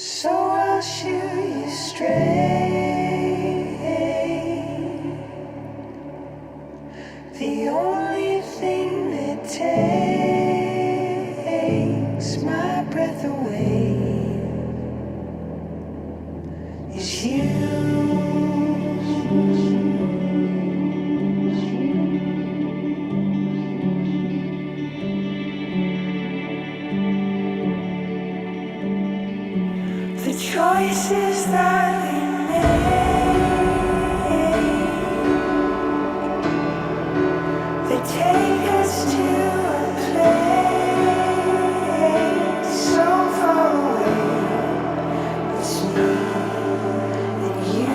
So I'll shoot you straight. The only thing that takes my breath away is you. The choices that we make, they take us to a place so far away. It's me and you.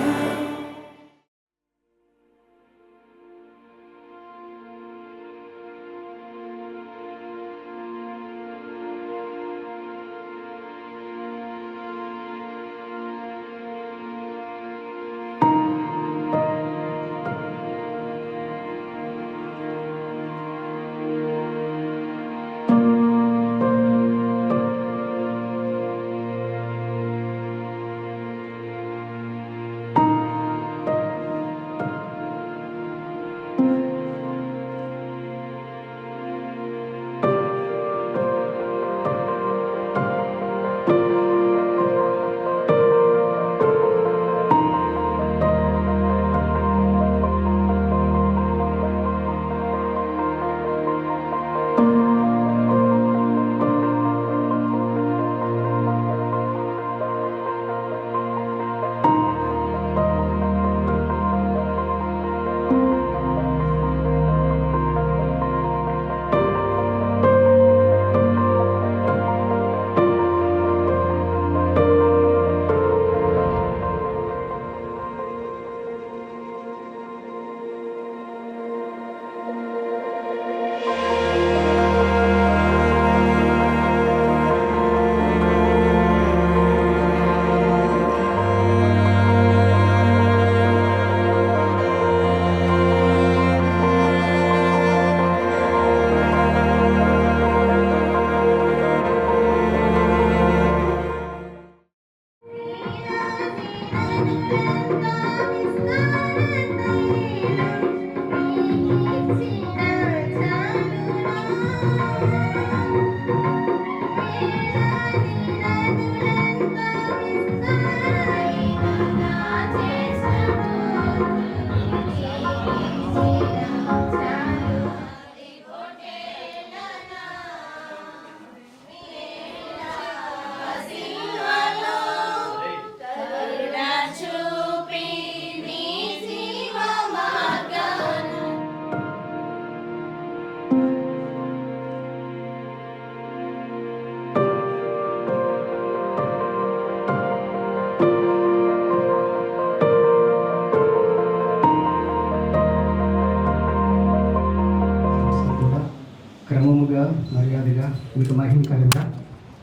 క్రమముగా మర్యాదగా మీకు మహిమకరంగా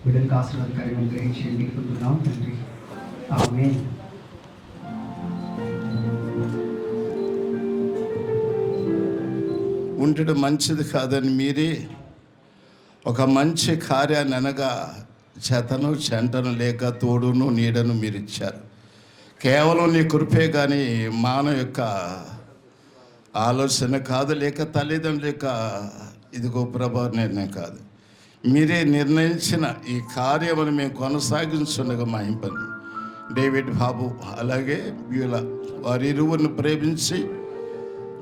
బిడ్డలకు ఆశీర్వాదకరంగా గ్రహించండి పొందుతున్నాం తండ్రి. ఆమేన్. ఉండడం మంచిది కాదని మీరే ఒక మంచి కార్యాన్ని అనగా చెతను చెంటను లేక తోడును నీడను మీరు ఇచ్చారు. కేవలం నీ కృపే కానీ మానవ యొక్క ఆలోచన కాదు, లేక తల్లిదండ్రుల యొక్క ఇదిగో ప్రభా నిర్ణయం కాదు. మీరే నిర్ణయించిన ఈ కార్యమును మేము కొనసాగించుండగా మహింపను. డేవిడ్ బాబు అలాగే వీళ్ళ వారి ఇరువురిని ప్రేమించి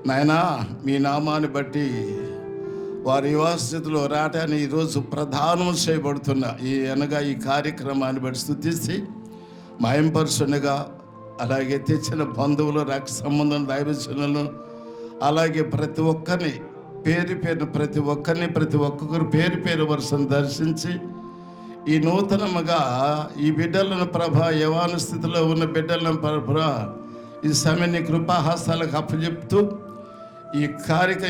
నాయనా మీ నామాన్ని బట్టి వారి యువస్థితిలో రాటాన్ని ఈరోజు ప్రధానం చేయబడుతున్న అనగా ఈ కార్యక్రమాన్ని బట్టి స్తుతించి మహింపరుచుండగా, అలాగే తెచ్చిన బంధువులు రక్త సంబంధం దైవజనులను అలాగే ప్రతి ఒక్కరిని పేరు పేరు ప్రతి ఒక్కొక్కరు పేరు పేరు వరుసను దర్శించి ఈ నూతనముగా ఈ బిడ్డలను ప్రభా యవ్వన స్థితిలో ఉన్న బిడ్డలను ప్రభా ఈ సమయాన్ని కృపాహాసాలకు అప్పచెప్తూ ఈ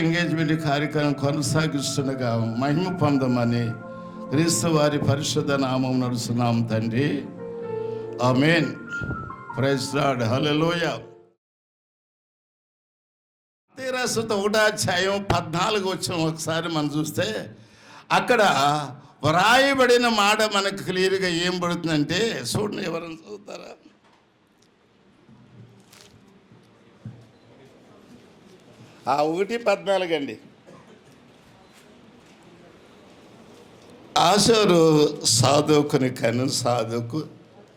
ఎంగేజ్మెంట్ కార్యక్రమం కొనసాగిస్తుండగా మహిమ పొందమని క్రీస్తు వారి పరిశుద్ధ నామం నడుస్తున్నాం తండ్రి. ఆమేన్. Praise lord. హల్లెలూయా. తీరాసుత 1 అధ్యాయం 14 వచ్చిన ఒకసారి మనం చూస్తే అక్కడ వ్రాయబడిన మాట మనకు క్లియర్గా ఏం పడుతుందంటే, చూడండి, ఎవరైనా చదువుతారా? ఆ 1:14 అండి. ఆషరు సాదోకుని కను, సాదోకు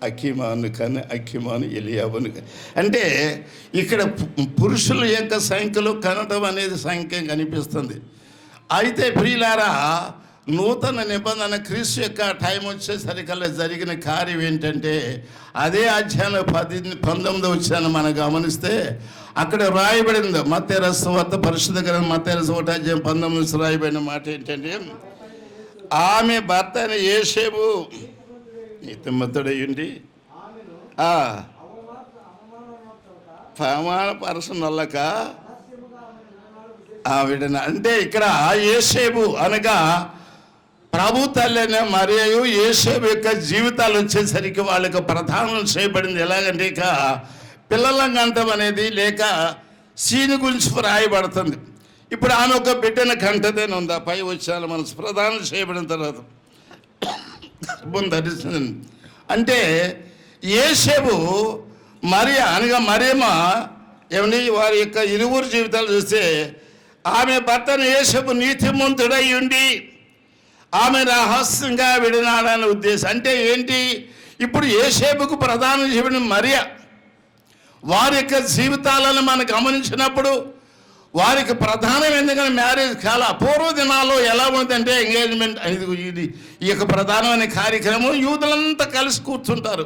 అకీమాను కను, అకీమాను ఎలియాబుని కను. అంటే ఇక్కడ పురుషుల యొక్క సంఖ్యలో కనటం అనేది సంఖ్య కనిపిస్తుంది. అయితే ప్రియులారా, నూతన నిబంధన క్రీస్తు యొక్క టైం వచ్చేసరికల్లా జరిగిన కార్యం ఏంటంటే, అదే అధ్యాయం 19 వచ్చాను మనం గమనిస్తే అక్కడ రాయబడింది. మత్తయి రాసిన పరిశుద్ధ గ్రంథం మత్తయి రాసిన 1:19 రాయబడిన మాట ఏంటంటే, ఆమె భర్త అయిన యోసేపు నీతిమంతుడయ్యుండి ప్రమాణపరచనొల్లక ఆవిడని. అంటే ఇక్కడ యోసేపు అనగా ప్రభు తల్లిన మరియు యోసేపు యొక్క జీవితాలు వచ్చేసరికి వాళ్ళకి ప్రధానం చేయబడింది. ఎలాగంటే ఇక పిల్లల గంటం అనేది లేక సీని గురించి రాయబడుతుంది. ఇప్పుడు ఆమె ఒక బిడ్డను కంటదేని ఉంది. ఆ పై వచ్చాను మనసు ప్రధానం చేయబడిన తర్వాత ధరిస్తుంది. అంటే యోసేపు మరియ అనగా మరియమ్మ ఏమని వారి యొక్క ఇరువురు జీవితాలు చూస్తే, ఆమె భర్తను యోసేపు నీతిమంతుడై ఉండి ఆమె రహస్యంగా విడినాడనే ఉద్దేశం. అంటే ఏంటి? ఇప్పుడు యోసేపుకు ప్రధానం చేయబడిన మరియ వారి యొక్క జీవితాలను మనం గమనించినప్పుడు వారికి ప్రధానం, ఎందుకంటే మ్యారేజ్ కాల పూర్వ దినాల్లో ఎలా ఉందంటే ఎంగేజ్మెంట్ ఇది ఈ యొక్క ప్రధానమైన కార్యక్రమం యూదులంతా కలిసి కూర్చుంటారు.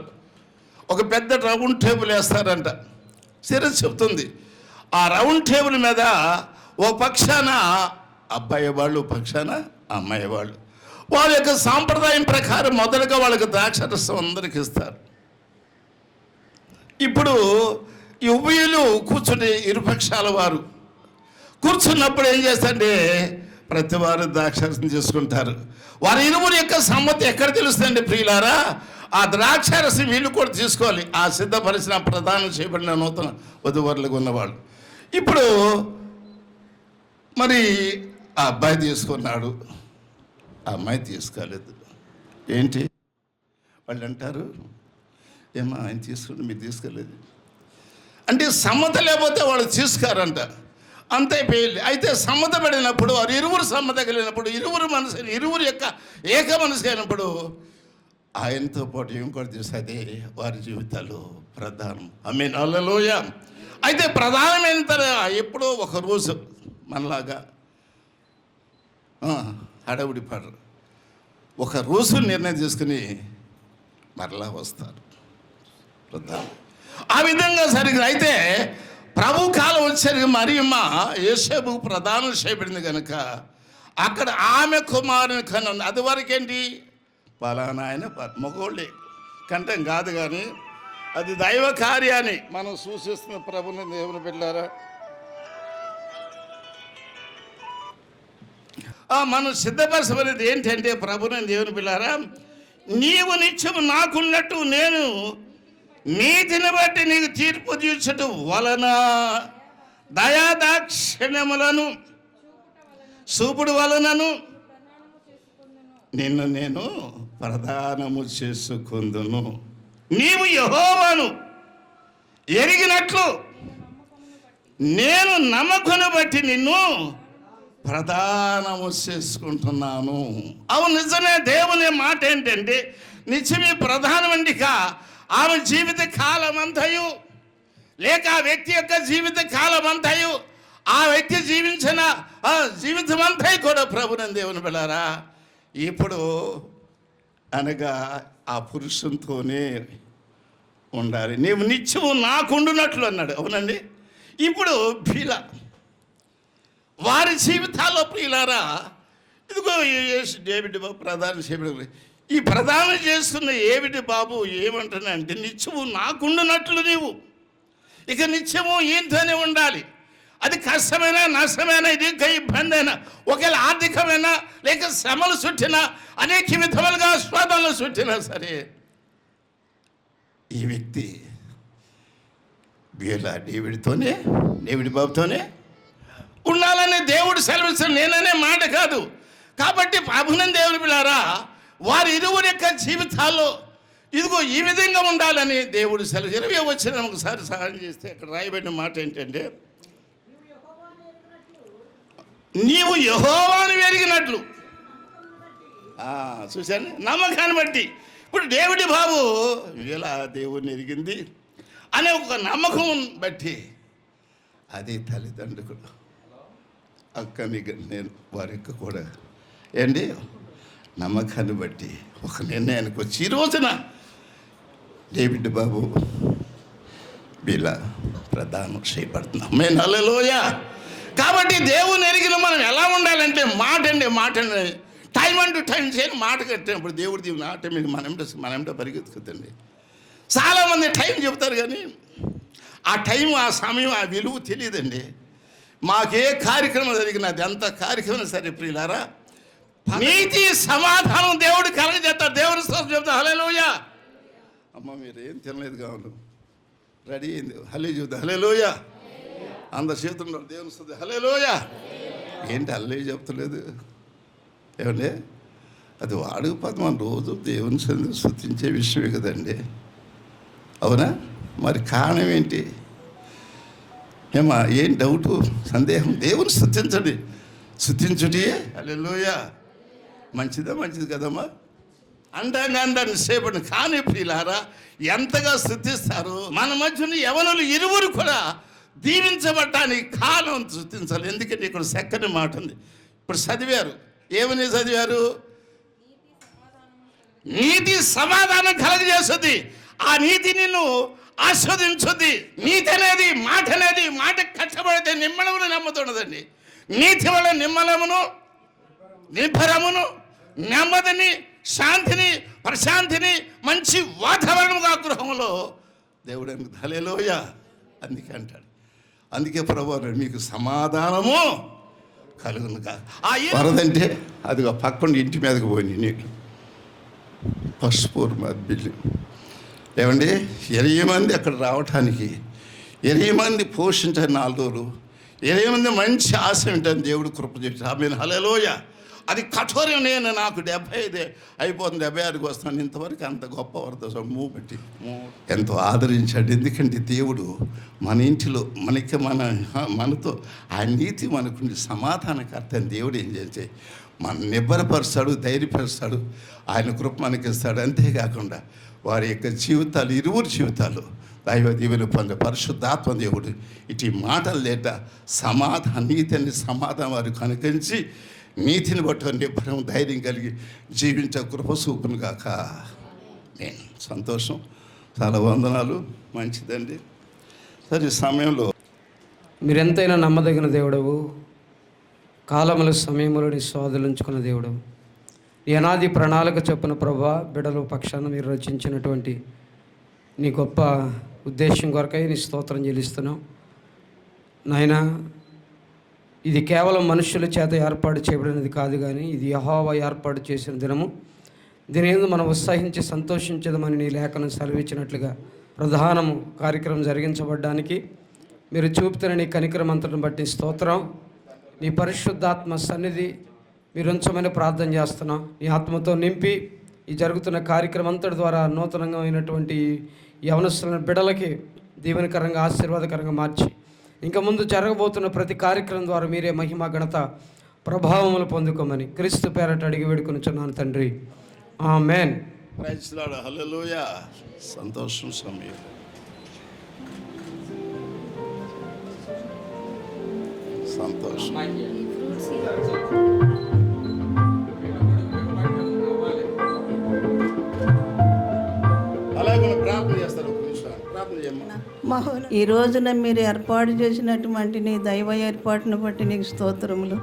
ఒక పెద్ద రౌండ్ టేబుల్ వేస్తారంట. సిరస్ చెప్తుంది. ఆ రౌండ్ టేబుల్ మీద ఓ పక్షాన అబ్బాయి వాళ్ళు, పక్షాన అమ్మాయి వాళ్ళు. వాళ్ళ యొక్క సాంప్రదాయం ప్రకారం మొదటగా వాళ్ళకి ద్రాక్షరసం అందరికి ఇస్తారు. ఇప్పుడు ఈ ఉభయులు కూర్చుని ఇరుపక్షాల వారు కూర్చున్నప్పుడు ఏం చేస్తారంటే ప్రతి వారు ద్రాక్షారసం చేసుకుంటారు. వారి ఇరువురి యొక్క సమ్మతి ఎక్కడ తెలుస్తుందండి ప్రియులారా? ఆ ద్రాక్షారసం వీళ్ళు కూడా తీసుకోవాలి. ఆ సిద్ధపరిచిన ప్రధానం చేయబడిన నూతన వధువరులుగా ఉన్నవాళ్ళు. ఇప్పుడు మరి ఆ అబ్బాయి తీసుకున్నాడు, ఆ అమ్మాయి తీసుకోలేదు. ఏంటి వాళ్ళు అంటారు, ఏమో ఆయన తీసుకుంటే మీరు తీసుకోలేదు అంటే సమ్మత లేకపోతే వాళ్ళు తీసుకోరంట. అంతే పెళ్ళి. అయితే సమ్మత పడినప్పుడు వారు ఇరువురు సమ్మత కలిగినప్పుడు ఇరువురు యొక్క ఏక మనసు అయినప్పుడు ఆయనతో పాటు ఇంకోటి చూస్తే వారి జీవితాలు ప్రధానం. ఆమేన్, హల్లెలూయా. అయితే ప్రధానమైన ఎప్పుడో ఒక రోజు మనలాగా హడావుడి పడరు. ఒక రోజు నిర్ణయం తీసుకుని మరలా వస్తారు ప్రధానం. ఆ విధంగా సరిగ్గా అయితే ప్రభు కాలం వచ్చేసరికి మరియమ్మ యోసేపుకు ప్రధానం చేయబడింది కనుక అక్కడ ఆమె కుమారుని కన్నా. అది వరకేంటి, పలానా ఆయన మగోళ్ళే కంఠం కాదు, కానీ అది దైవ కార్యాన్ని మనం సూచిస్తున్న ప్రభుని దేవుని బిడ్డలారా. మనం సిద్ధపరచబడేది ఏంటంటే ప్రభుని దేవుని బిడ్డలారా, నీవు నిత్యము నాకున్నట్టు నేను నీతిని బట్టి నీకు తీర్పు తీర్చటం వలన దయాదాక్షిణ్యములను చూపుడు వలనను నిన్ను నేను ప్రదానము చేసుకుందును. నీవు యెహోవాను ఎరిగినట్లు నేను నమ్మకమును బట్టి నిన్ను ప్రదానము చేసుకుంటున్నాను. అవును, నిజమే. దేవుని మాట ఏంటంటే నిత్యమే ప్రధానమండిక ఆమె జీవిత కాలమంతయు లేక ఆ వ్యక్తి యొక్క జీవిత కాలమంతయు ఆ వ్యక్తి జీవించిన జీవితం అంతా కూడా ప్రభుని దేవుని బిడ్డలారా ఇప్పుడు అనగా ఆ పురుషునితోనే ఉండాలి. నీవు నిత్యము నాకుండునట్లు అన్నాడు. అవునండి. ఇప్పుడు ప్రియుల వారి జీవితాల్లో ప్రియులారా, ఇదిగో డేవిడ్ బాబు ప్రధాన సేవకుడు ఈ ప్రధానం చేస్తున్న ఏమిటి బాబు ఏమంటున్నానంటే, నిత్యము నాకుండునట్లు నీవు ఇక నిత్యము ఈయనతోనే ఉండాలి. అది కష్టమైనా నష్టమైనా ఇది ఇబ్బంది అయినా ఒకవేళ ఆర్థికమైనా లేక శ్రమలు చుట్టినా అనేక విధములుగా స్వాదాలు చుట్టినా సరే ఈ వ్యక్తి డేవిడ్ బాబుతోనే ఉండాలని దేవుడు సెలవిస్తాడు. నేననే మాట కాదు. కాబట్టి ప్రభుని దేవుని బిడ్డలారా వారి ఇరువురి యొక్క జీవితాల్లో ఇదిగో ఈ విధంగా ఉండాలని దేవుడు సెలవు. 20 వచ్చిన ఒకసారి సహాయం చేస్తే అక్కడ రాయబడిన మాట ఏంటంటే, నీవు యెహోవాను ఎరిగినట్లు. చూశాను, నమ్మకాన్ని బట్టి. ఇప్పుడు డేవిడ్ బాబు ఇలా దేవుడిని ఎరిగింది అనే ఒక నమ్మకం బట్టి, అది తల్లిదండ్రులు అక్కని నేను వారి యొక్క కూడా ఏంటి నమ్మకాన్ని బట్టి ఒక నిర్ణయానికి వచ్చి ఈ రోజున డేవిడ్ బాబు వీళ్ళ ప్రధానం చేయబడుతున్నాం. మేము హల్లెలూయా. కాబట్టి దేవుని ఎరిగిన మనం ఎలా ఉండాలంటే మాట అండి టైం అంటూ టైం చేయని మాట కట్టినప్పుడు దేవుడి దీవుని ఆట మీద మనంటే పరిగెత్తుకుతండి. చాలామంది టైం చెబుతారు కానీ ఆ టైం, ఆ సమయం, ఆ విలువ తెలియదండి. మాకే కార్యక్రమం జరిగిన అది అంత కార్యక్రమం సరే ప్రియులారా, నీతి సమాధానం దేవుడు కలగజేస్తాడు. దేవుని స్తోత్రం చెప్తా. హల్లెలూయా. అమ్మ మీరు ఏం తినలేదు కావాలి, రెడీ అయింది. హల్లే చెబుతా. హల్లెలూయా. అందరు చేతుల్లో దేవుని స్తోత్రం. హల్లెలూయా. ఏంటి హల్లే చెప్తలేదు ఏమండి? అది వాడుక పదం మన రోజు దేవుని సందుకు స్తుతించే విషయమే కదండి, అవునా? మరి కారణం ఏంటి? ఏమా ఏం డౌటు, సందేహం? దేవుని స్తుతించండి, స్తుతించుటే హల్లెలూయా. మంచిది కదమ్మా అంటాను సేపటి. కానీ ప్రియులారా ఎంతగా స్తుతిస్తారు. మన మధ్యన యవనులు ఇరువురు కూడా దీవించబడ్డానికి కాలం స్తుతించాలి. ఎందుకంటే ఇక్కడ చక్కని మాట ఉంది. ఇప్పుడు చదివారు, ఏమని చదివారు? నీతి సమాధానం కలగజేస్తుంది. ఆ నీతి నిన్ను ఆస్వాదించుద్ది. నీతి అనేది మాట కట్టబడితే నిమ్మలమును నమ్ముతున్నదండి. నీతి వల్ల నిమ్మలమును, నిర్భరమును, నెమ్మదిని, శాంతిని, ప్రశాంతిని, మంచి వాతావరణముగా గృహంలో దేవుడు హల్లెలూయా అందుకే అంటాడు. అందుకే ప్రభువు మీకు సమాధానము కలుగును కాదు. వరదంటే అది పక్కన ఇంటి మీదకి పోయింది నీకు పసుపు బిల్లు ఏమండి 20 మంది అక్కడ రావటానికి, 20 మంది పోషించారు 4 రోజులు, 20 మంది మంచి ఆశ ఉంటుంది దేవుడు కృప చేసి. ఆమె హల్లెలూయా. అది కఠోరం. నేను నాకు 75 అయిపోతుంది, 76కి వస్తున్నాను. ఇంతవరకు అంత గొప్ప వరద సొమ్ము బట్టి ఎంతో ఆదరించాడు. ఎందుకంటే దేవుడు మన ఇంటిలో మనతో ఆ నీతి మనకుండి సమాధానకర్త అని దేవుడు ఏం చేస్తే మన నిబ్బరపరుస్తాడు, ధైర్యపరుస్తాడు, ఆయన కృప మనకిస్తాడు. అంతేకాకుండా వారి యొక్క జీవితాలు, ఇరువురు జీవితాలు దైవ దీవెన పొందే పరిశుద్ధాత్మ దేవుడు ఇటు మాటలు లేట నీతిని సమాధానం వారికి కనుకరించి నీతిని బట్టి నిబ్బరం, ధైర్యం కలిగి జీవించే కృప చూపును గాక. నేను సంతోషం, చాలా వందనాలు. మంచిదండి. సరే, ఈ సమయంలో మీరెంతైనా నమ్మదగిన దేవుడవు, కాలముల సమయంలో నీ స్వాధులించుకున్న దేవుడవు. నీ అనాది ప్రణాళిక చొప్పున ప్రభా బిడల పక్షాన మీరు రచించినటువంటి నీ గొప్ప ఉద్దేశం కొరకై నీ స్తోత్రం చెల్లిస్తున్నాం నాయనా. ఇది కేవలం మనుషుల చేత ఏర్పాటు చేయబడినది కాదు, కానీ ఇది యెహోవా ఏర్పాటు చేసిన దినము. దీని యందు మనం ఉత్సాహించి సంతోషించదమని నీ లేఖనం సెలవిచ్చినట్లుగా ప్రధానము కార్యక్రమం జరిగించబడ్డానికి మీరు చూపుతున్న నీ కనికరం అంతటిని బట్టి స్తోత్రం. నీ పరిశుద్ధాత్మ సన్నిధి మీరు ఉంచమని ప్రార్థన చేస్తున్నాం. నీ ఆత్మతో నింపి ఈ జరుగుతున్న కార్యక్రమం అంతటి ద్వారా నూతనంగా అయినటువంటి యవనస్తుల బిడలకి దీవెనకరంగా, ఆశీర్వాదకరంగా మార్చి ఇంకా ముందు జరగబోతున్న ప్రతి కార్యక్రమం ద్వారా మీరే మహిమ, ఘనత, ప్రభావములు పొందుకోమని క్రీస్తు పేరట అడిగి వేడుకొనుచున్నాను తండ్రి. Amen. Praise the lord. Hallelujah. సంతోషం. సమయం సంతోషం. అలాగే ప్రార్థన చేస్తారు. ఒక నిమిషం ప్రార్థన చేయమ్మా. ఈ రోజున మీరు ఏర్పాటు చేసినటువంటి నీ దైవ ఏర్పాటును బట్టి నీకు స్తోత్రములు.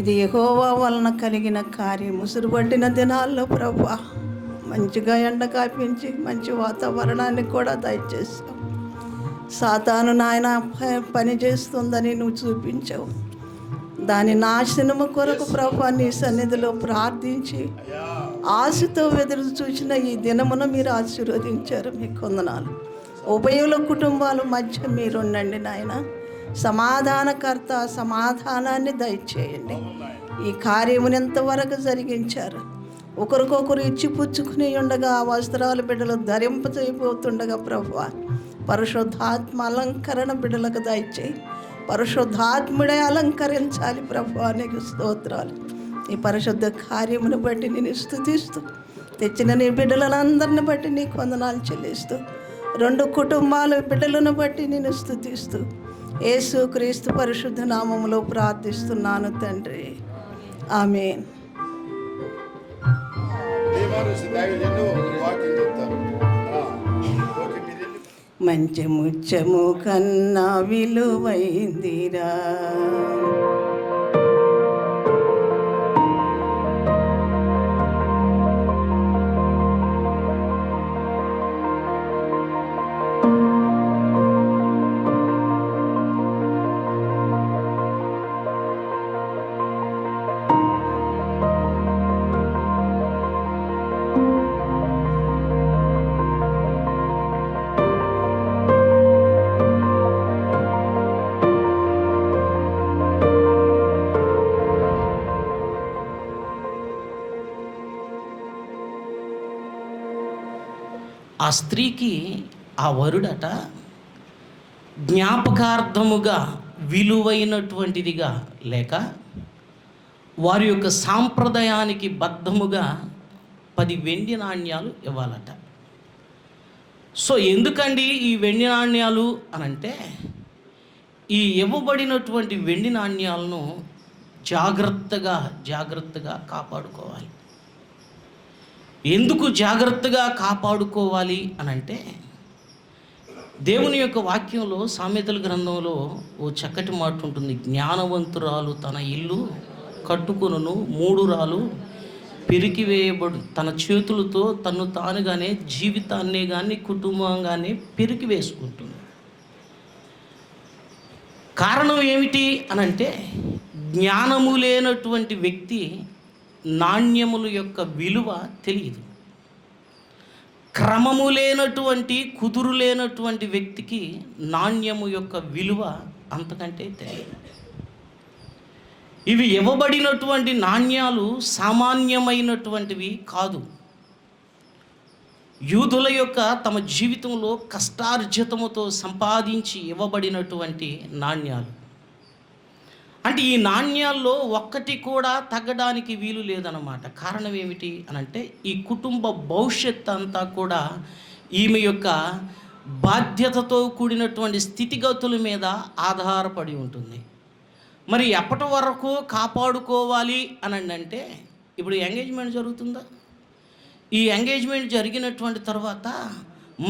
ఇది యెహోవా వలన కలిగిన కార్యం. ముసురుబట్టిన దినాల్లో ప్రభువా మంచిగా ఎండ కాపించి మంచి వాతావరణాన్ని కూడా దయచేసావు. సాతాను నాయన పని చేస్తుందని నువ్వు చూపించావు. దాని నాశనము కొరకు ప్రభువా నీ సన్నిధిలో ప్రార్థించి ఆశతో ఎదురు చూసిన ఈ దినమున మీరు ఆశీర్వదించారు. మీకు వందనాలు. ఉభయుల కుటుంబాల మధ్య మీరుండండి నాయన. సమాధానకర్త, సమాధానాన్ని దయచేయండి. ఈ కార్యమును ఎంతవరకు జరిగించారు ఒకరికొకరు ఇచ్చి పుచ్చుకుని ఉండగా ఆ వస్త్రాలు బిడ్డలు ధరింపజైపోతుండగా ప్రభువా, పరిశుద్ధాత్మ అలంకరణ బిడ్డలకు దయచేయి. పరిశుద్ధాత్ముడే అలంకరించాలి ప్రభువా, నీకు స్తోత్రాలు. ఈ పరిశుద్ధ కార్యమును బట్టి నేను స్తుతిస్తూ, తెచ్చిన నీ బిడ్డలందరిని బట్టి నీకు వందనాలు చెల్లిస్తూ, 2 కుటుంబాల బిడ్డలను బట్టి నేను స్తుతిస్తూ, యేసు క్రీస్తు పరిశుద్ధ నామములో ప్రార్థిస్తున్నాను తండ్రి, ఆమేన్. మంచి ముత్యము కన్నా విలువైందిరా, ఆ స్త్రీకి ఆ వరుడట జ్ఞాపకార్థముగా విలువైనటువంటిదిగా లేక వారి యొక్క సాంప్రదాయానికి బద్ధముగా 10 వెండి నాణ్యాలు ఇవ్వాలట. సో ఎందుకండి ఈ వెండి నాణ్యాలు అనంటే, ఈ ఇవ్వబడినటువంటి వెండి నాణ్యాలను జాగ్రత్తగా కాపాడుకోవాలి. ఎందుకు జాగ్రత్తగా కాపాడుకోవాలి అనంటే, దేవుని యొక్క వాక్యంలో సామెతల గ్రంథంలో ఓ చక్కటి మాట ఉంటుంది. జ్ఞానవంతురాలు తన ఇల్లు కట్టుకొనును, 3 రాలు పెరికివేయబడు. తన చేతులతో తను తానుగానే జీవితాన్ని కానీ కుటుంబంగానే పెరికి వేసుకుంటుంది. కారణం ఏమిటి అనంటే, జ్ఞానము లేనటువంటి వ్యక్తి నాణ్యముల యొక్క విలువ తెలియదు. క్రమము లేనటువంటి కుదురు లేనటువంటి వ్యక్తికి నాణ్యము యొక్క విలువ అంతకంటే తెలియదు. ఇవి ఇవ్వబడినటువంటి నాణ్యాలు సామాన్యమైనటువంటివి కాదు. యూదుల యొక్క తమ జీవితంలో కష్టార్జితముతో సంపాదించి ఇవ్వబడినటువంటి నాణ్యాలు. అంటే ఈ నాణ్యాల్లో ఒక్కటి కూడా తగ్గడానికి వీలు లేదన్నమాట. కారణం ఏమిటి అనంటే, ఈ కుటుంబ భవిష్యత్ అంతా కూడా ఈమె యొక్క బాధ్యతతో కూడినటువంటి స్థితిగతుల మీద ఆధారపడి ఉంటుంది. మరి ఎప్పటి వరకు కాపాడుకోవాలి అని అంటే, ఇప్పుడు ఎంగేజ్మెంట్ జరుగుతుందా? ఈ ఎంగేజ్మెంట్ జరిగినటువంటి తర్వాత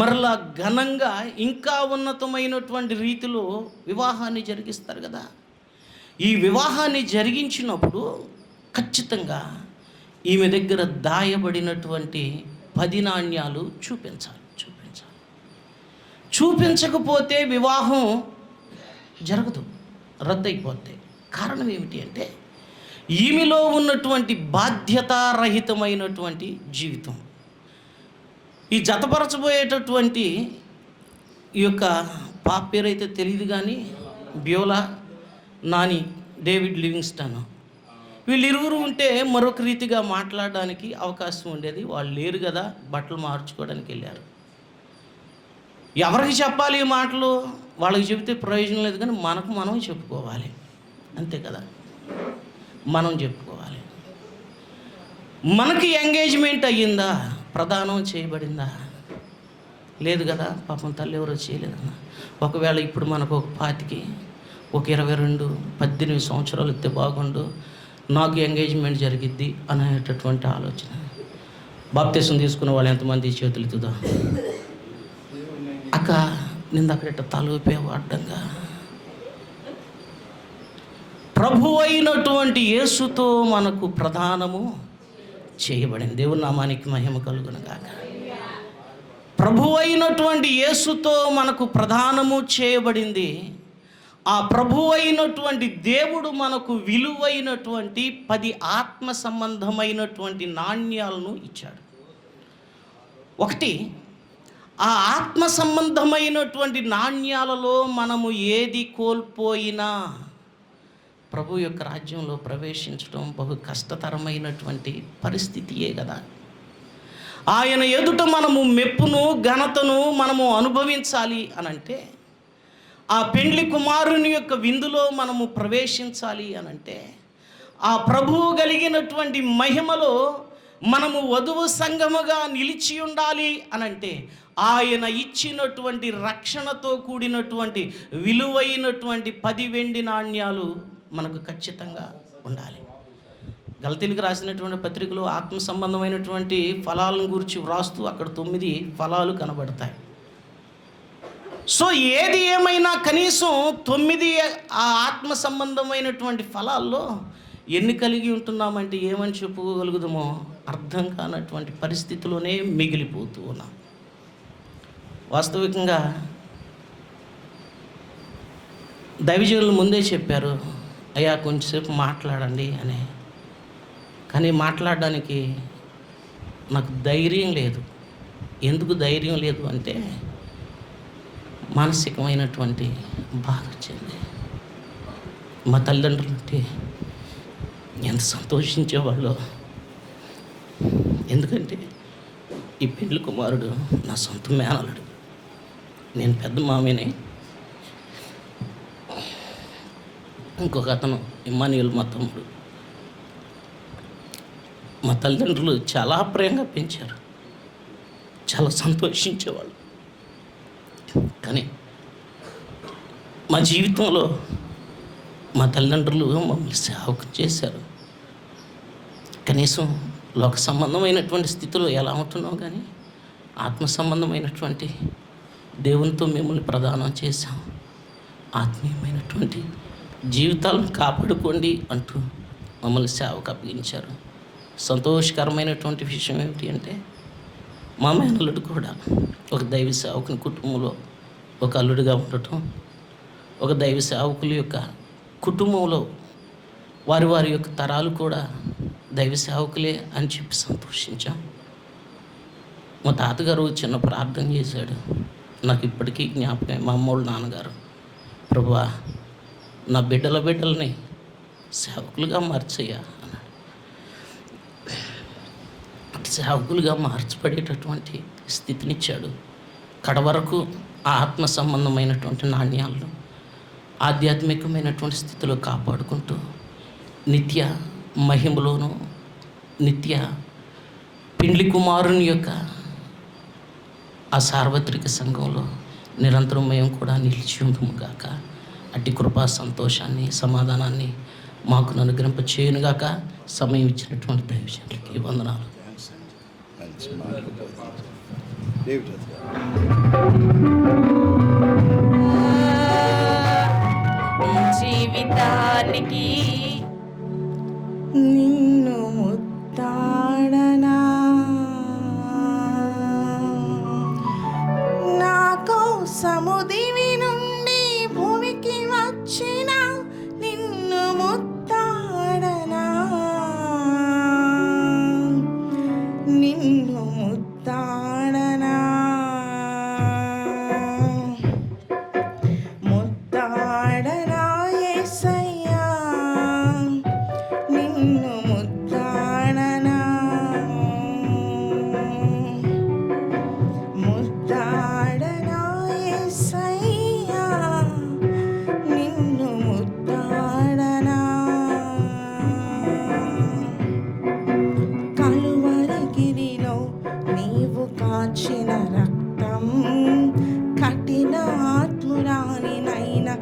మరలా ఘనంగా ఇంకా ఉన్నతమైనటువంటి రీతిలో వివాహాన్ని జరిగిస్తారు కదా. ఈ వివాహాన్ని జరిగించినప్పుడు ఖచ్చితంగా ఈమె దగ్గర దాయబడినటువంటి 10 నాణ్యాలు చూపించాలి. చూపించకపోతే వివాహం జరగదు, రద్దయిపోతే. కారణం ఏమిటి అంటే, ఈమెలో ఉన్నటువంటి బాధ్యతారహితమైనటువంటి జీవితం. ఈ జతపరచబోయేటటువంటి ఈ యొక్క పాప పేరైతే తెలియదు కానీ, బ్యోలా, నాని, డేవిడ్ లివింగ్స్టన్, వీళ్ళిరువురు ఉంటే మరొక రీతిగా మాట్లాడడానికి అవకాశం ఉండేది. వాళ్ళు లేరు కదా, బట్టలు మార్చుకోవడానికి వెళ్ళారు. ఎవరికి చెప్పాలి ఈ మాటలు? వాళ్ళకి చెబితే ప్రయోజనం లేదు, కానీ మనం చెప్పుకోవాలి, అంతే కదా. మనం చెప్పుకోవాలి. మనకి ఎంగేజ్మెంట్ అయ్యిందా? ప్రదానం చేయబడిందా? లేదు కదా. పాపం తల్లి ఎవరో చేయలేదన్న. ఒకవేళ ఇప్పుడు మనకు ఒక 25, ఒక 22, 18 సంవత్సరాలు ఇస్తే బాగుండు, నాకు ఎంగేజ్మెంట్ జరిగిద్ది అనేటటువంటి ఆలోచన. బాప్తిసం తీసుకున్న వాళ్ళు ఎంతమంది చేతులు ఎత్తుదా? అక్క నింద అక్కడ తలూపేవు అడ్డంగా. ప్రభు అయినటువంటి యేసుతో మనకు ప్రదానము చేయబడింది. దేవుని నామానికి మహిమ కలుగును గాక. ప్రభు అయినటువంటి యేసుతో మనకు ప్రదానము చేయబడింది. ఆ ప్రభు అయినటువంటి దేవుడు మనకు విలువైనటువంటి 10 ఆత్మ సంబంధమైనటువంటి నాణ్యాలను ఇచ్చాడు. ఒకటి, ఆ ఆత్మ సంబంధమైనటువంటి నాణ్యాలలో మనము ఏది కోల్పోయినా ప్రభు యొక్క రాజ్యంలో ప్రవేశించడం బహు కష్టతరమైనటువంటి పరిస్థితియే కదా. ఆయన ఎదుట మనము మెప్పును ఘనతను మనము అనుభవించాలి అనంటే, ఆ పెండ్లి కుమారుని యొక్క విందులో మనము ప్రవేశించాలి అనంటే, ఆ ప్రభువు కలిగినటువంటి మహిమలో మనము వధువు సంఘముగా నిలిచి ఉండాలి అనంటే, ఆయన ఇచ్చినటువంటి రక్షణతో కూడినటువంటి విలువైనటువంటి 10 వెండి నాణ్యాలు మనకు ఖచ్చితంగా ఉండాలి. గలతీలకు రాసినటువంటి పత్రికలో ఆత్మ సంబంధమైనటువంటి ఫలాలను గురించి వ్రాస్తూ అక్కడ 9 ఫలాలు కనబడతాయి. సో ఏది ఏమైనా కనీసం 9 ఆ ఆత్మ సంబంధమైనటువంటి ఫలాల్లో ఎన్ని కలిగి ఉంటున్నామంటే ఏమని చెప్పుకోగలుగుదామో అర్థం కానటువంటి పరిస్థితిలోనే మిగిలిపోతూ ఉన్నాం. వాస్తవికంగా దైవజనులు ముందే చెప్పారు, అయ్యా కొంచెంసేపు మాట్లాడండి అని. కానీ మాట్లాడడానికి నాకు ధైర్యం లేదు. ఎందుకు ధైర్యం లేదు అంటే మానసికమైనటువంటి బాధ వచ్చింది. మా తల్లిదండ్రులు అంటే ఎంత సంతోషించేవాళ్ళు. ఎందుకంటే ఈ పెళ్లి కుమారుడు నా సొంత మేనలుడు, నేను పెద్ద మామిని, ఇంకొక అతను ఇమ్మానుయేల్ మా తమ్ముడు. మా తల్లిదండ్రులు చాలా ప్రేమగా పెంచారు, చాలా సంతోషించేవాళ్ళు. కానీ మా జీవితంలో మా తల్లిదండ్రులు మమ్మల్ని సేవకు చేశారు. కనీసం లోక సంబంధమైనటువంటి స్థితిలో ఎలా ఉంటున్నాం, కానీ ఆత్మ సంబంధమైనటువంటి దేవునితో మిమ్మల్ని ప్రదానం చేశాం. ఆత్మీయమైనటువంటి జీవితాలను కాపాడుకోండి అంటూ మమ్మల్ని సేవకు అప్పగించారు. సంతోషకరమైనటువంటి విషయం ఏమిటి అంటే, మా మేనల్లుడు కూడా ఒక దైవ సేవకుని కుటుంబంలో ఒక అల్లుడిగా ఉండటం, ఒక దైవ సేవకుల యొక్క కుటుంబంలో వారి వారి యొక్క తరాలు కూడా దైవ సేవకులే అని చెప్పి సంతోషించాం. మా తాతగారు చిన్న ప్రార్థన చేశాడు, నాకు ఇప్పటికీ జ్ఞాపకం. మా అమ్మోళ్ళ నాన్నగారు, ప్రభువా నా బిడ్డలని సేవకులుగా మార్చయ్యా అన్నాడు. సేవకులుగా మార్చబడేటటువంటి స్థితినిచ్చాడు. కడవరకు ఆ ఆత్మ సంబంధమైనటువంటి నాణ్యాలను ఆధ్యాత్మికమైనటువంటి స్థితిలో కాపాడుకుంటూ నిత్య మహిమలోను నిత్య పెండ్లి కుమారుని యొక్క ఆ సార్వత్రిక సంఘంలో నిరంతరం మేము కూడా నిలిచి ఉందుముగాక. అట్టి కృపా సంతోషాన్ని సమాధానాన్ని మాకు అనుగ్రహింప చేయనుగాక. సమయం ఇచ్చినటువంటి దైవజనులకి వందనాలు. జీవితానికి నిన్ను ముద్దాడనా, నాకు సముదివి నుండి భూమికి వచ్చిన నిన్ను ముద్దాడనా, నిన్ను ముద్దాడనా, ముద్దాడనా యేసయ్యా, నిన్ను ముద్దాడనా, ముద్దాడనా యేసయ్యా, నిన్ను ముద్దాడనా. కలువరిగిరిలో నీవు కాచిన రక్తం కఠిన ఆత్మురాలినైనా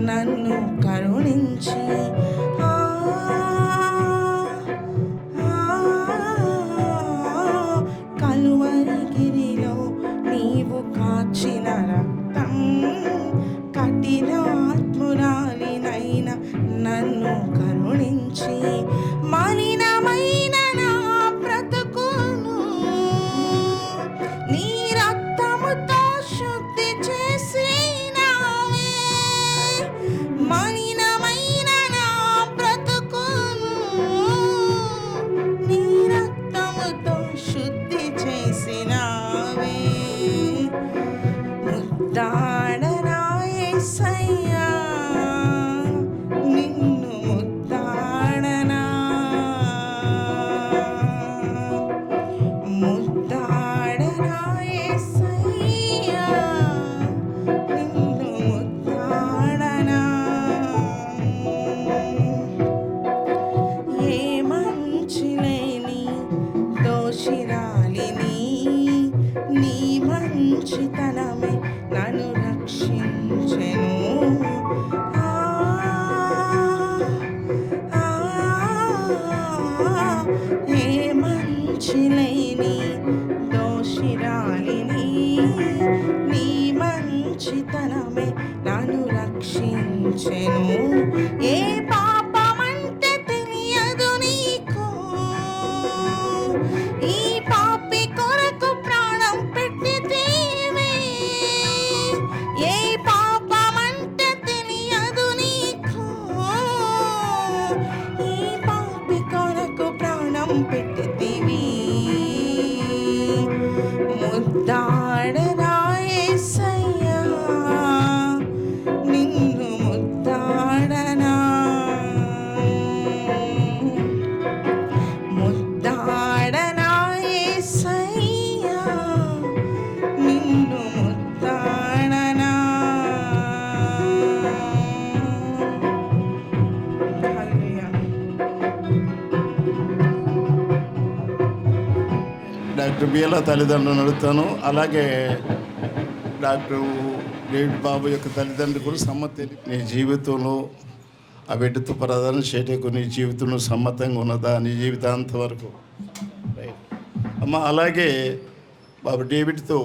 నన్ను కరుణించి కలువరిగిరిలో నీవు కాచిన రక్తం కఠిన ఆత్మురాలినైనా నన్ను కరుణించి మలినమైన నా బ్రతుకును నీ రక్తముతో శుద్ధి చేసినావే, మలినమైన నా బ్రతుకును నీ రక్తముతో శుద్ధి చేసినావే, ముద్దాడనా యేసయ్యా, నిన్ను ప్రేమించెను. ఏ పాపమంటే తెలియదు నీకు, ఈ పాపి కొరకు ప్రాణం పెట్టితేవే. ఏ పాపమంటే తెలియదు నీకు, ఈ పాపి కొరకు ప్రాణం పెట్టితివి. ముద్దాడనా యేసయ్యా, నిన్ను ముద్దాడనా, ముద్దాడనా యేసయ్యా, నిన్ను ముద్దాడనా. హల్లెలూయా. డాక్టర్ బిఎల తల్లిదండ్రులను అడుగుతాను. అలాగే డాక్టర్ డేవిడ్ బాబు యొక్క తల్లిదండ్రులు కూడా సమ్మతి. నీ జీవితంలో ఆ బిడ్డతో ప్రధాన చేటకు నీ జీవితంలో సమ్మతంగా ఉన్నదా నీ జీవితాంతం వరకు? అమ్మ అలాగే బాబు డేవిడ్తో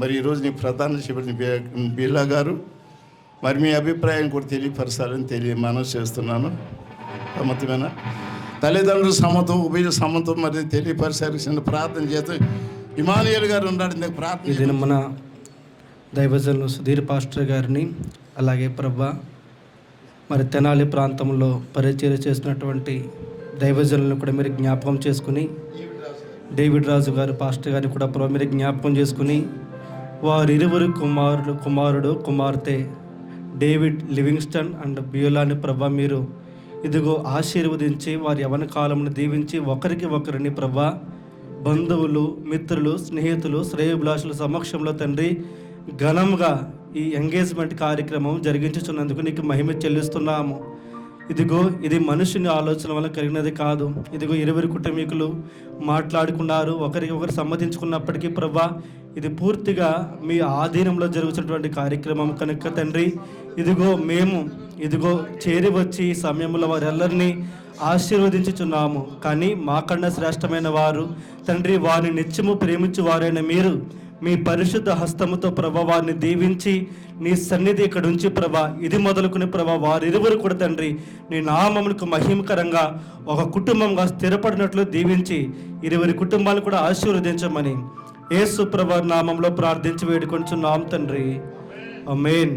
మరి ఈరోజు నీ ప్రధాన చెప్పిన బిర్లా గారు మరి మీ అభిప్రాయం కూడా తెలియపరచాలని మనవి చేస్తున్నాను. సమ్మతమైన తల్లిదండ్రులు సమ్మతం ఉభయ సమ్మతం మరి తెలియపరిచారు. చిన్న ప్రార్థన చేస్తాం. ఇమానుయేల్ గారు ఉన్నాడు, ఇందాక ప్రార్థన. ఇది మన దైవజనులు సుధీర్ పాస్టర్ గారిని, అలాగే ప్రభా మరి తెనాలి ప్రాంతంలో పరిచర్య చేసినటువంటి దైవజనులను కూడా మీరు జ్ఞాపకం చేసుకుని, డేవిడ్ రాజు గారు పాస్టర్ గారిని కూడా ప్రభా మీరు జ్ఞాపకం చేసుకుని, వారిరువురు కుమారుడు కుమార్తె డేవిడ్ లివింగ్స్టన్ అండ్ బియోలాని ప్రభా మీరు ఇదిగో ఆశీర్వదించి వారి యవన కాలమును దీవించి ఒకరికి ఒకరిని ప్రభా బంధువులు, మిత్రులు, స్నేహితులు, శ్రేయోభిలాషుల సమక్షంలో తండ్రి ఘనంగా ఈ ఎంగేజ్మెంట్ కార్యక్రమం జరిగించుచున్నందుకు నీకు మహిమ చెల్లిస్తున్నాము. ఇదిగో ఇది మనుషుని ఆలోచన వల్ల కలిగినది కాదు. ఇదిగో 20 కుటుంబీకులు మాట్లాడుకున్నారు, ఒకరికి ఒకరు సమ్మతించుకున్నప్పటికీ ప్రభా ఇది పూర్తిగా మీ ఆధీనంలో జరుగుతున్నటువంటి కార్యక్రమం కనుక తండ్రి ఇదిగో చేరి వచ్చి ఈ సమయంలో వారెల్లరినీ ఆశీర్వదించుచున్నాము. కానీ మాకన్నా శ్రేష్టమైన వారు తండ్రి వారిని నిత్యము ప్రేమించు వారైన మీరు మీ పరిశుద్ధ హస్తముతో ప్రభా వారిని దీవించి నీ సన్నిధి ఇక్కడ ఉంచి ప్రభా ఇది మొదలుకుని ప్రభా వారిరువురు కూడా తండ్రి నీ నామములకు మహిమకరంగా ఒక కుటుంబంగా స్థిరపడినట్లు దీవించి 20 కుటుంబాలు కూడా ఆశీర్వదించమని యేసు ప్రభు నామంలో ప్రార్థించి వేడుకొంచున్నాం తండ్రి. ఆమేన్.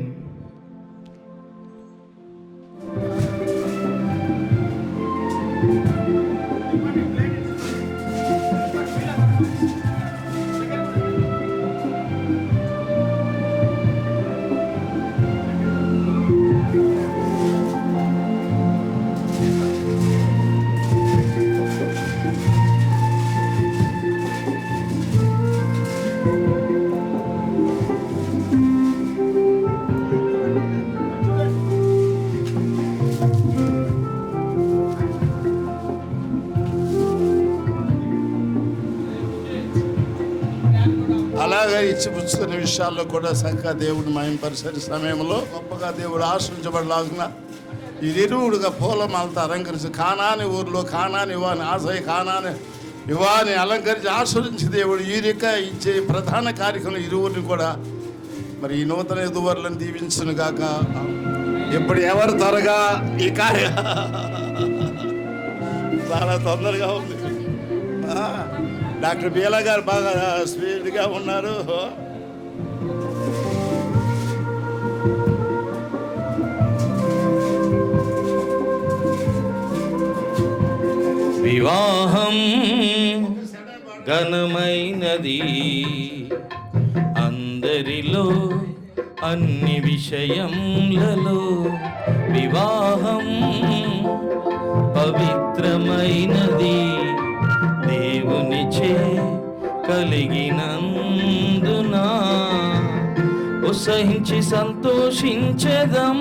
అలాగే ఇచ్చిపుచ్చుకునే విషయాల్లో కూడా సంఖ్య దేవుడు మహింపరిసే సమయంలో గొప్పగా దేవుడు ఆశ్రయించబడలాగున ఇరువుడుగా పూలమాలతో అలంకరించి కానాని ఊరిలో కానాని ఇవ్వని ఆశయ కానాని ఇవ్వని అలంకరించి ఆశ్రయించి దేవుడు ఈ రీక ఇచ్చే ప్రధాన కార్యక్రమం ఇరువురిని కూడా మరి ఈ నూతన ఎదువర్లను దీవించును గాక. ఇప్పుడు ఎవరు త్వరగా ఈ కార్య చాలా తొందరగా ఉంది. డాక్టర్ బిఎల గారు బాగా స్పీడ్గా ఉన్నారు. వివాహం ఘనమైనది, అందరిలో అన్ని విషయములలో వివాహం పవిత్రమైనది, దేవునిచే కలిగినందున ఉత్సహించి సంతోషించెదం,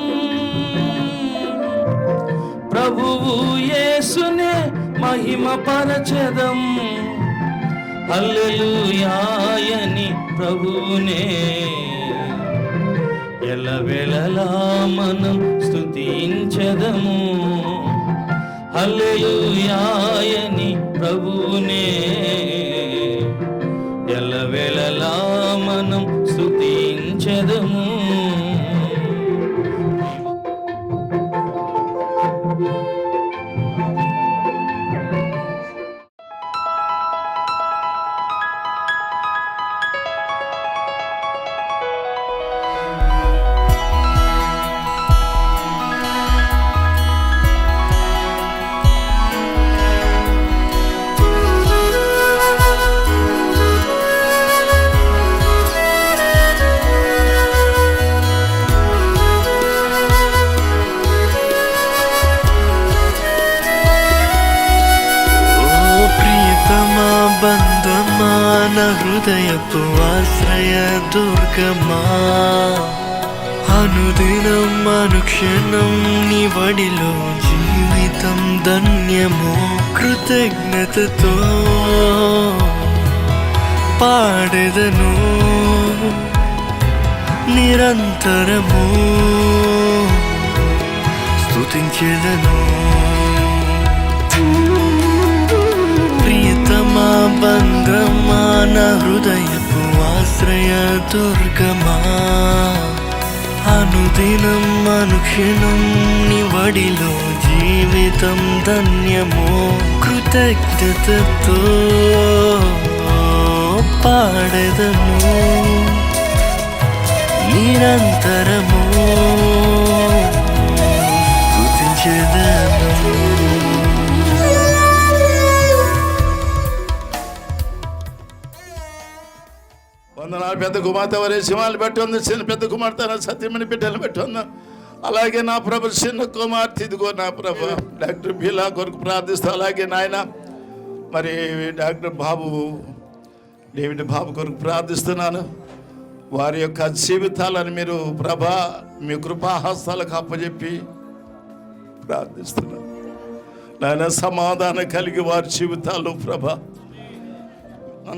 ప్రభువు యేసునే మహిమ పరచెదం. హల్లెలూయాయని ప్రభువునే ఎల్లవేళలా మనం స్తుతించెదము. హల్లెలూయాయని ప్రభువునే ఎల్లవేళలా మనం స్తుతించెదము. హృదయపు ఆశ్రయ దుర్గమా, అనుదినం అనుక్షణం నీ వడిలో జీవితం ధన్యము. కృతజ్ఞతతో పాడెదను నిరంతరము, స్తుతించెదను. ప్రియతమా బంధమా నా హృదయపు ఆశ్రయ దుర్గమా, అనుదినం అనుక్షణం నీ వడిలో జీవితం ధన్యము. కృతజ్ఞతతో పాడెదను నిరంతరము, స్తుతించెదను. వందనాలు. పెద్ద కుమార్తె వారి సింహాలు పెట్టి ఉంది, చిన్న పెద్ద కుమార్తె సత్యమణి బిడ్డలు పెట్టి ఉందా. అలాగే నా ప్రభు చిన్న కుమార్తె ఇదిగో నా ప్రభు డాక్టర్ బీలా కొరకు ప్రార్థిస్తూ, అలాగే నాయన మరి డాక్టర్ బాబు డేవిడ్ బాబు కొరకు ప్రార్థిస్తున్నాను. వారి యొక్క జీవితాలను మీరు ప్రభా మీ కృపాహస్తాలకు అప్పచెప్పి ప్రార్థిస్తున్నాను. నాయన సమాధానం కలిగి వారి జీవితాల్లో ప్రభా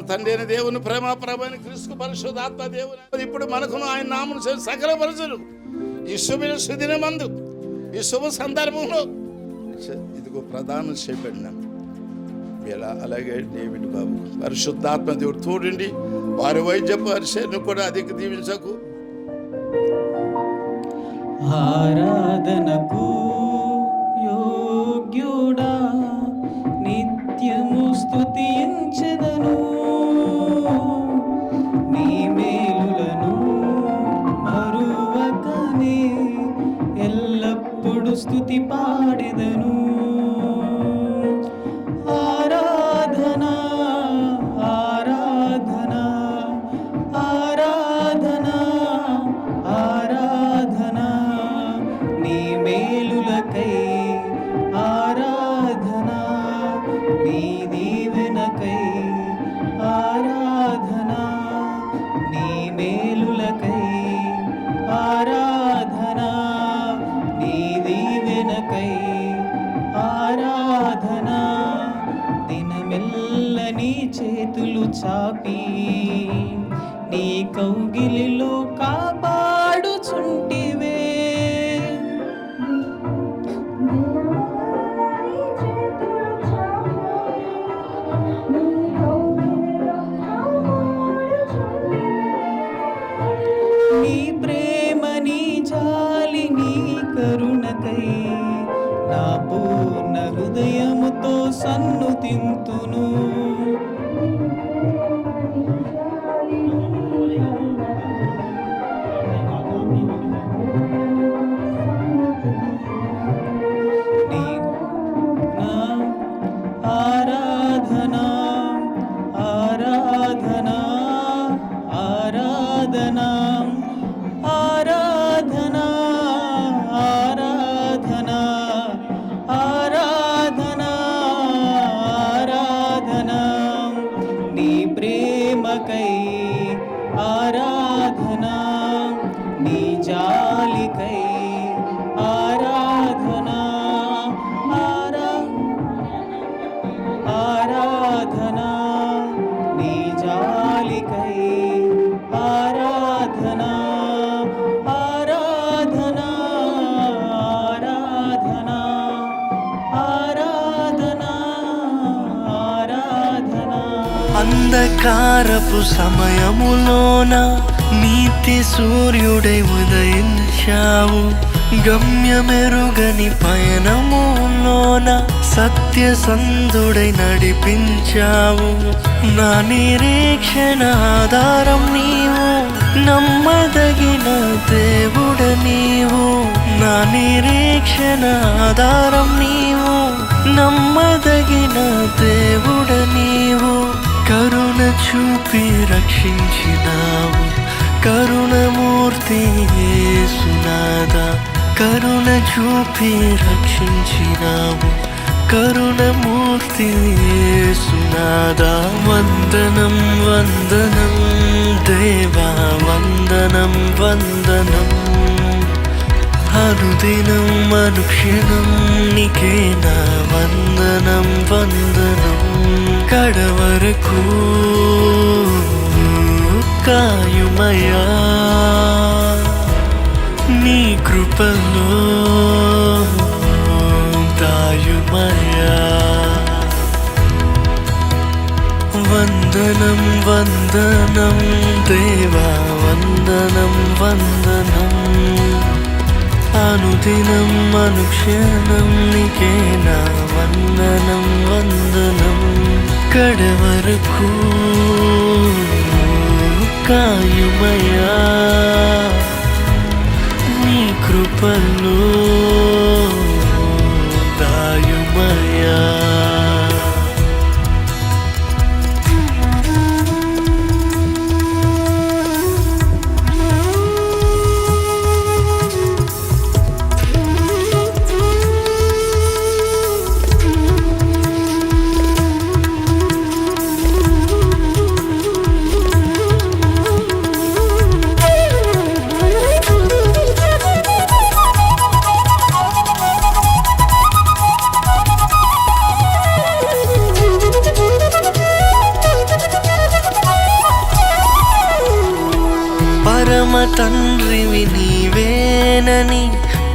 తండ్రి అయిన దేవుని ప్రేమ ప్రభాని క్రీస్తు పరిశుద్ధాత్మ దేవుని ఇప్పుడు మనకును ఆయన నామను సకల పరచులు ఈ శుభదిన మందు ఈ శుభ సందర్భంలో ఇదిగో ప్రధానం చేయబడిన ఇలా అలాగే డేవిడ్ బాబు పరిశుద్ధాత్మ దేవుడు తోడండి, వారి వైద్య పరిశీలన కూడా అధిక దీవించకు. ఆరాధనకు యోగ్యుడా నిత్యము స్తుతించెదను, నీ మేలులను మరువకనే ఎల్లప్పుడు స్తుతి పాడెదను. ఆరాధన ఆరాధన ఆరాధన ఆరాధన నీ మేలులకై, ఆరాధన నీ దీవెనకై, ఆరాధన నీ మేలులకై, ఆరాధన నీ దీవెనకై, ఆరాధన దినమెల్ల నీ చేతులు చాపి నీ కౌగిలిలో కాపాడుచుంటివే. నీ ప్రేమ నీ జాలి నీ కరుణకై నా పూర్ణ హృదయముతో సన్నుతింతును. ఆరాధన ఆరాధన ఆరాధన ఆరాధన ఆరాధన ఆరాధన ఆరాధన నీ ప్రేమకై, ఆరాధన నీ జాలికై, ఆరాధన ఆరాధన నీ జాలికై, ఆరాధన ఆరాధన ఆరాధన ఆరాధన ఆరాధన. అంధకారపు సమయములోన నీతి సూర్యుడై ఉదయించావు, గమ్యమెరుగని పయనములోన సత్యసంధుడై నడిపించావు. నా నిరీక్షణ ఆధారం నీవు, నమ్మదగిన దేవుడ నీవు. నా నిరీక్షణ ఆధారం నీవు, నమ్మదగిన దేవుడ నీవు. కరుణ చూపి రక్షించినావు, కరుణమూర్తి యేసునాథ. కరుణ చూపి రక్షించినావు, కరుణమూర్తి యేసునాదా వందనం వందనం దేవా వందనం వందనం అనుదినం అనుక్షణం నీకే నా వందనం వందనం కడవరకు కాయుమయా నీ కృపలో దాయుమయా వందనం వందనం దేవా వందనం వందనం అనుదినం అనుక్షణం నీకే నా వందనం వందనం కడవరకు కాయుమయా నీ కృపలో దాయుమయా పరమ తండ్రివి నీవేనని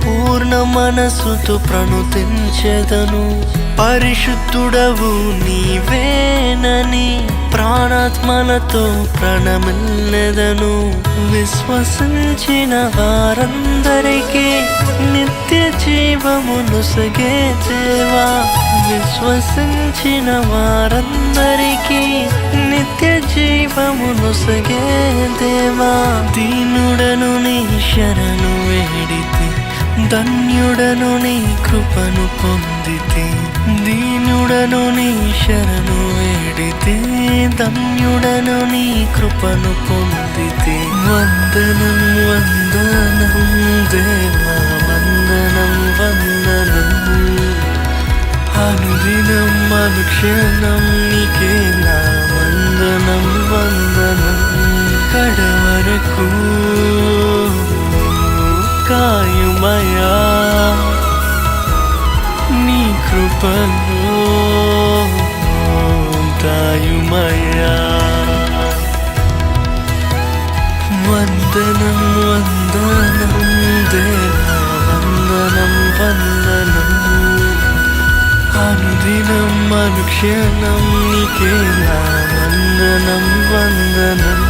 పూర్ణ మనసుతో ప్రణుతించెదను పరిశుద్ధుడవు నీవేనని ప్రాణాత్మలతో ప్రణమిల్లెదను విశ్వసించిన వారందరికీ నిత్య జీవమును సగే దేవా విశ్వసించిన వారందరికీ నిత్య జీవమును సగే దేవా దీనుడను నీ శరణు వేడితే ధన్యుడను నీ కృపను పొందితే దీనుడను నీ శరణు వేడితే ధన్యుడను నీ కృపను పొందితే వందనం వందనం దేవా వందనం వందనం అనుదినం అనుక్షణం నీకే నా వందనం వందనం కడవరకు కాయుమయా నీ కృపలో దాయుమయా వందనం వందనం దేవా వందనం వందనం అనుదినం అనుక్షణం నీకే నా వందనం వందనం